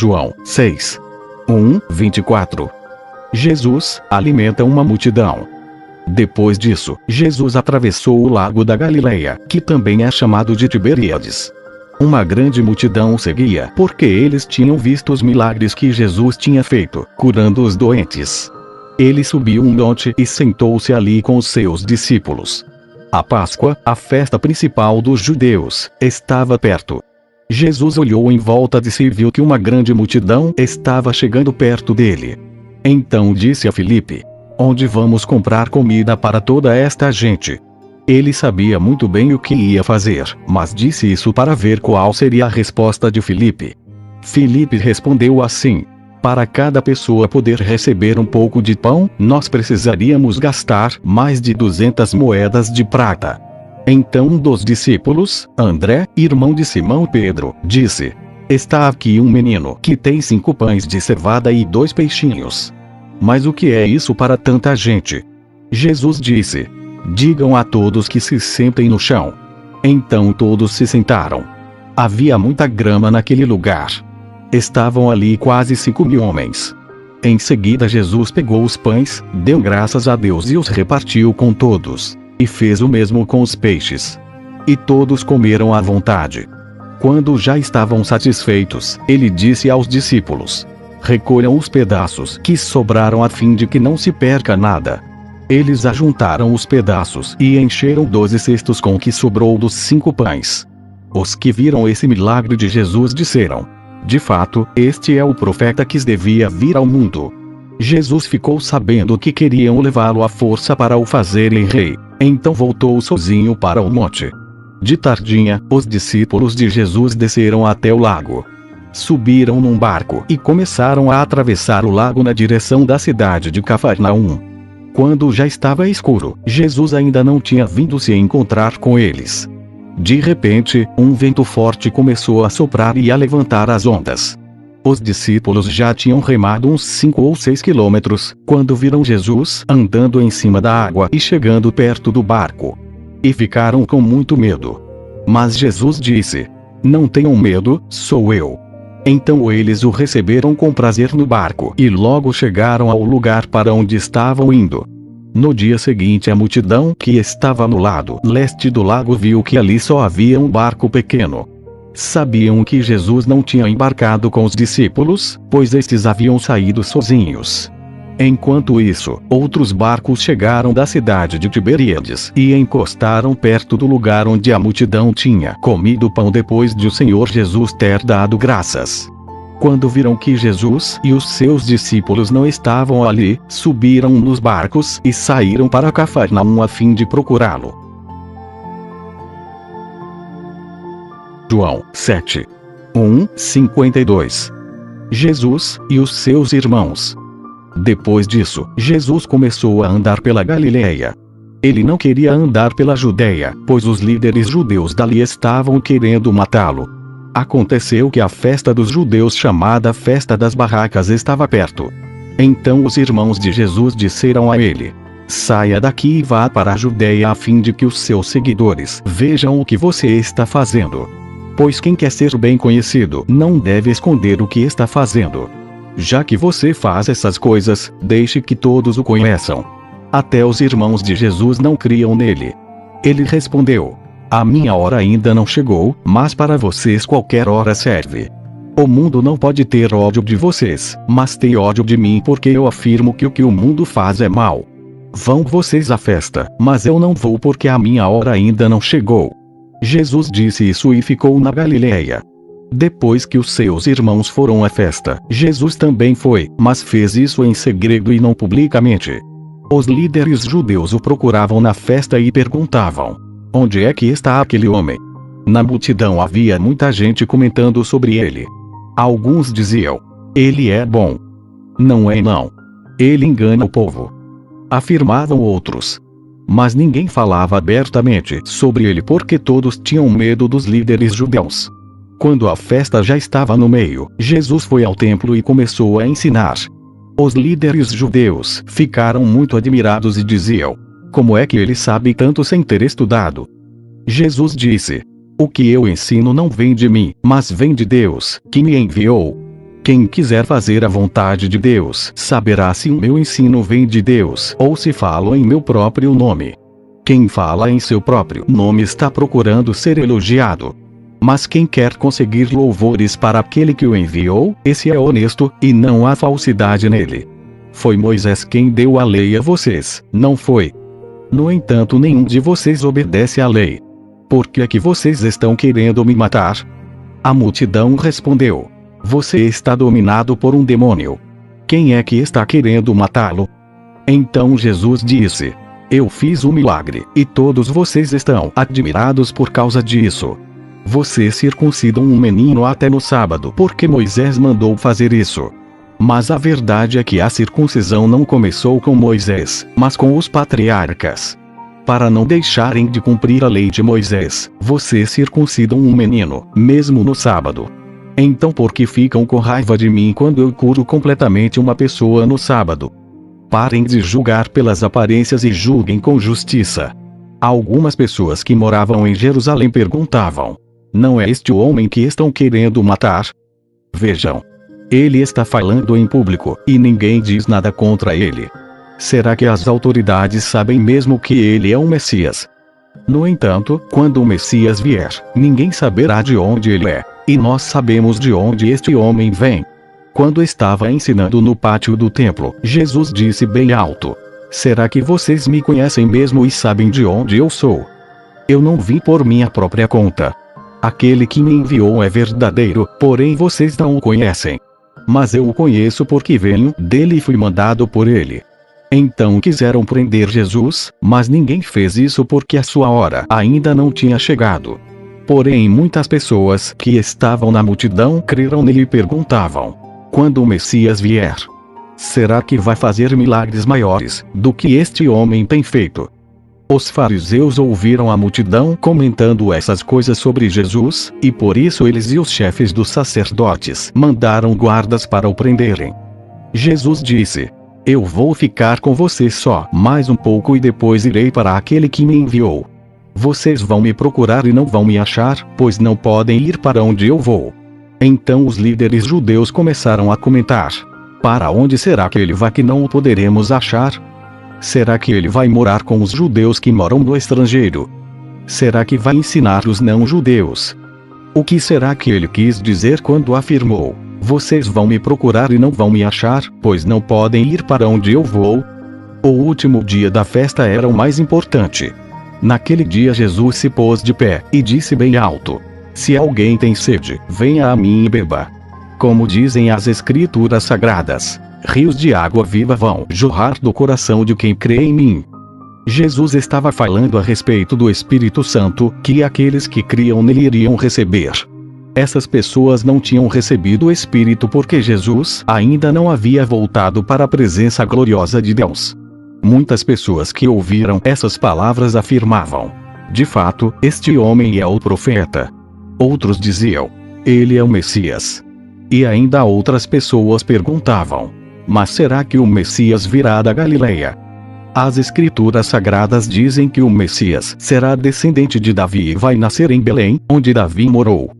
João 6. 24. Jesus alimenta uma multidão. Depois disso, Jesus atravessou o lago da Galileia, que também é chamado de Tiberíades. Uma grande multidão o seguia, porque eles tinham visto os milagres que Jesus tinha feito, curando os doentes. Ele subiu um monte e sentou-se ali com os seus discípulos. A Páscoa, a festa principal dos judeus, estava perto. Jesus olhou em volta de si e viu que uma grande multidão estava chegando perto dele. Então disse a Filipe: "Onde vamos comprar comida para toda esta gente?" Ele sabia muito bem o que ia fazer, mas disse isso para ver qual seria a resposta de Filipe. Filipe respondeu assim: "Para cada pessoa poder receber um pouco de pão, nós precisaríamos gastar mais de 200 moedas de prata." Então um dos discípulos, André, irmão de Simão Pedro, disse: "Está aqui um menino que tem 5 pães de cevada e 2 peixinhos. Mas o que é isso para tanta gente?" Jesus disse: "Digam a todos que se sentem no chão." Então todos se sentaram. Havia muita grama naquele lugar. Estavam ali quase 5.000 homens. Em seguida Jesus pegou os pães, deu graças a Deus e os repartiu com todos. E fez o mesmo com os peixes. E todos comeram à vontade. Quando já estavam satisfeitos, ele disse aos discípulos: "Recolham os pedaços que sobraram a fim de que não se perca nada." Eles ajuntaram os pedaços e encheram 12 cestos com o que sobrou dos 5 pães. Os que viram esse milagre de Jesus disseram: "De fato, este é o profeta que devia vir ao mundo." Jesus ficou sabendo que queriam levá-lo à força para o fazerem rei. Então voltou sozinho para o monte. De tardinha, os discípulos de Jesus desceram até o lago. Subiram num barco e começaram a atravessar o lago na direção da cidade de Cafarnaum. Quando já estava escuro, Jesus ainda não tinha vindo se encontrar com eles. De repente, um vento forte começou a soprar e a levantar as ondas. Os discípulos já tinham remado uns 5 ou 6 quilômetros, quando viram Jesus andando em cima da água e chegando perto do barco. E ficaram com muito medo. Mas Jesus disse: "Não tenham medo, sou eu." Então eles o receberam com prazer no barco e logo chegaram ao lugar para onde estavam indo. No dia seguinte, a multidão que estava no lado leste do lago viu que ali só havia um barco pequeno. Sabiam que Jesus não tinha embarcado com os discípulos, pois estes haviam saído sozinhos. Enquanto isso, outros barcos chegaram da cidade de Tiberíades e encostaram perto do lugar onde a multidão tinha comido pão depois de o Senhor Jesus ter dado graças. Quando viram que Jesus e os seus discípulos não estavam ali, subiram nos barcos e saíram para Cafarnaum a fim de procurá-lo. João 7. 52. Jesus e os seus irmãos. Depois disso, Jesus começou a andar pela Galileia. Ele não queria andar pela Judeia, pois os líderes judeus dali estavam querendo matá-lo. Aconteceu que a festa dos judeus, chamada Festa das Barracas, estava perto. Então os irmãos de Jesus disseram a ele: "Saia daqui e vá para a Judeia a fim de que os seus seguidores vejam o que você está fazendo. Pois quem quer ser bem conhecido não deve esconder o que está fazendo. Já que você faz essas coisas, deixe que todos o conheçam." Até os irmãos de Jesus não criam nele. Ele respondeu: "A minha hora ainda não chegou, mas para vocês qualquer hora serve. O mundo não pode ter ódio de vocês, mas tem ódio de mim porque eu afirmo que o que o mundo faz é mal. Vão vocês à festa, mas eu não vou porque a minha hora ainda não chegou." Jesus disse isso e ficou na Galileia. Depois que os seus irmãos foram à festa, Jesus também foi, mas fez isso em segredo e não publicamente. Os líderes judeus o procuravam na festa e perguntavam: "Onde é que está aquele homem?" Na multidão havia muita gente comentando sobre ele. Alguns diziam: "Ele é bom." "Não é não. Ele engana o povo." Afirmavam outros. Mas ninguém falava abertamente sobre ele porque todos tinham medo dos líderes judeus. Quando a festa já estava no meio, Jesus foi ao templo e começou a ensinar. Os líderes judeus ficaram muito admirados e diziam: "Como é que ele sabe tanto sem ter estudado?" Jesus disse: "O que eu ensino não vem de mim, mas vem de Deus, que me enviou. Quem quiser fazer a vontade de Deus saberá se o meu ensino vem de Deus ou se falo em meu próprio nome. Quem fala em seu próprio nome está procurando ser elogiado. Mas quem quer conseguir louvores para aquele que o enviou, esse é honesto, e não há falsidade nele. Foi Moisés quem deu a lei a vocês, não foi? No entanto, nenhum de vocês obedece à lei. Por que é que vocês estão querendo me matar? A multidão respondeu: Você está dominado por um demônio. Quem é que está querendo matá-lo? Então Jesus disse: Eu fiz um milagre, e todos vocês estão admirados por causa disso. Vocês circuncidam um menino até no sábado porque Moisés mandou fazer isso. Mas a verdade é que a circuncisão não começou com Moisés, mas com os patriarcas. Para não deixarem de cumprir a lei de Moisés, vocês circuncidam um menino, mesmo no sábado. Então por que ficam com raiva de mim quando eu curo completamente uma pessoa no sábado? Parem de julgar pelas aparências e julguem com justiça. Algumas pessoas que moravam em Jerusalém perguntavam: Não é este o homem que estão querendo matar? Vejam. Ele está falando em público, e ninguém diz nada contra ele. Será que as autoridades sabem mesmo que ele é o Messias? No entanto, quando o Messias vier, ninguém saberá de onde ele é, e nós sabemos de onde este homem vem. Quando estava ensinando no pátio do templo, Jesus disse bem alto: Será que vocês me conhecem mesmo e sabem de onde eu sou? Eu não vim por minha própria conta. Aquele que me enviou é verdadeiro, porém vocês não o conhecem. Mas eu o conheço porque venho dele e fui mandado por ele. Então quiseram prender Jesus, mas ninguém fez isso porque a sua hora ainda não tinha chegado. Porém muitas pessoas que estavam na multidão creram nele e perguntavam: Quando o Messias vier, será que vai fazer milagres maiores do que este homem tem feito? Os fariseus ouviram a multidão comentando essas coisas sobre Jesus, e por isso eles e os chefes dos sacerdotes mandaram guardas para o prenderem. Jesus disse: Eu vou ficar com vocês só mais um pouco e depois irei para aquele que me enviou. Vocês vão me procurar e não vão me achar, pois não podem ir para onde eu vou. Então os líderes judeus começaram a comentar: Para onde será que ele vai que não o poderemos achar? Será que ele vai morar com os judeus que moram no estrangeiro? Será que vai ensinar os não-judeus? O que será que ele quis dizer quando afirmou: Vocês vão me procurar e não vão me achar, pois não podem ir para onde eu vou? O último dia da festa era o mais importante. Naquele dia Jesus se pôs de pé, e disse bem alto: Se alguém tem sede, venha a mim e beba. Como dizem as Escrituras Sagradas, rios de água viva vão jorrar do coração de quem crê em mim. Jesus estava falando a respeito do Espírito Santo, que aqueles que criam nele iriam receber. Essas pessoas não tinham recebido o Espírito porque Jesus ainda não havia voltado para a presença gloriosa de Deus. Muitas pessoas que ouviram essas palavras afirmavam: De fato, este homem é o profeta. Outros diziam: Ele é o Messias. E ainda outras pessoas perguntavam: Mas será que o Messias virá da Galileia? As Escrituras Sagradas dizem que o Messias será descendente de Davi e vai nascer em Belém, onde Davi morou.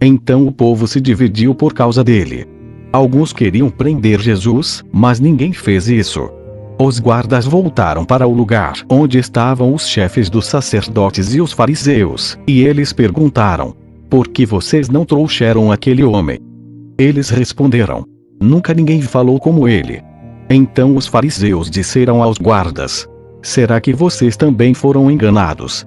Então o povo se dividiu por causa dele. Alguns queriam prender Jesus, mas ninguém fez isso. Os guardas voltaram para o lugar onde estavam os chefes dos sacerdotes e os fariseus, e eles perguntaram: Por que vocês não trouxeram aquele homem? Eles responderam: Nunca ninguém falou como ele. Então os fariseus disseram aos guardas: Será que vocês também foram enganados?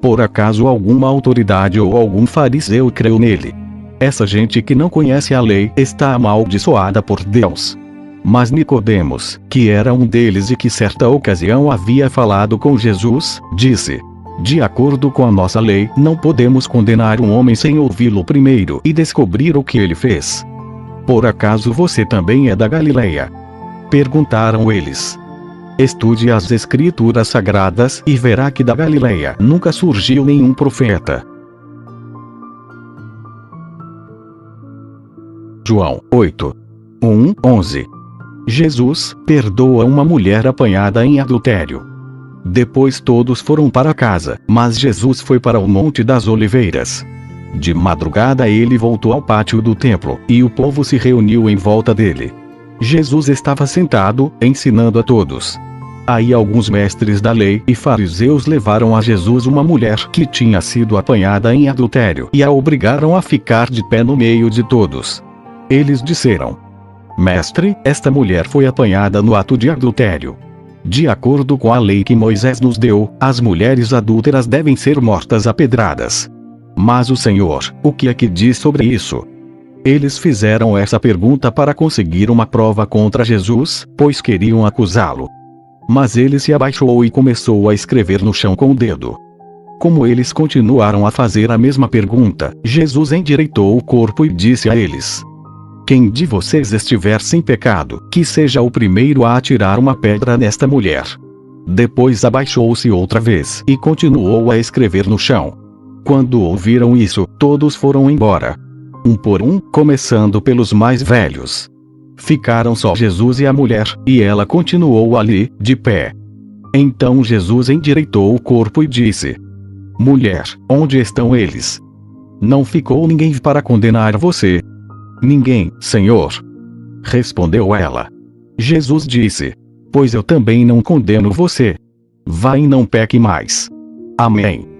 Por acaso alguma autoridade ou algum fariseu creu nele? Essa gente que não conhece a lei está amaldiçoada por Deus. Mas Nicodemos, que era um deles e que certa ocasião havia falado com Jesus, disse: De acordo com a nossa lei, não podemos condenar um homem sem ouvi-lo primeiro e descobrir o que ele fez. Por acaso você também é da Galileia? Perguntaram eles. Estude as Escrituras Sagradas e verá que da Galileia nunca surgiu nenhum profeta. João 8. 1:11. Jesus perdoa uma mulher apanhada em adultério. Depois todos foram para casa, mas Jesus foi para o Monte das Oliveiras. De madrugada ele voltou ao pátio do templo, e o povo se reuniu em volta dele. Jesus estava sentado, ensinando a todos. Aí alguns mestres da lei e fariseus levaram a Jesus uma mulher que tinha sido apanhada em adultério e a obrigaram a ficar de pé no meio de todos. Eles disseram: Mestre, esta mulher foi apanhada no ato de adultério. De acordo com a lei que Moisés nos deu, as mulheres adúlteras devem ser mortas a pedradas. Mas o Senhor, o que é que diz sobre isso? Eles fizeram essa pergunta para conseguir uma prova contra Jesus, pois queriam acusá-lo. Mas ele se abaixou e começou a escrever no chão com o dedo. Como eles continuaram a fazer a mesma pergunta, Jesus endireitou o corpo e disse a eles: Quem de vocês estiver sem pecado, que seja o primeiro a atirar uma pedra nesta mulher. Depois abaixou-se outra vez e continuou a escrever no chão. Quando ouviram isso, todos foram embora. Um por um, começando pelos mais velhos. Ficaram só Jesus e a mulher, e ela continuou ali, de pé. Então Jesus endireitou o corpo e disse: Mulher, onde estão eles? Não ficou ninguém para condenar você? Ninguém, Senhor. Respondeu ela. Jesus disse: Pois eu também não condeno você. Vá e não peque mais. Amém.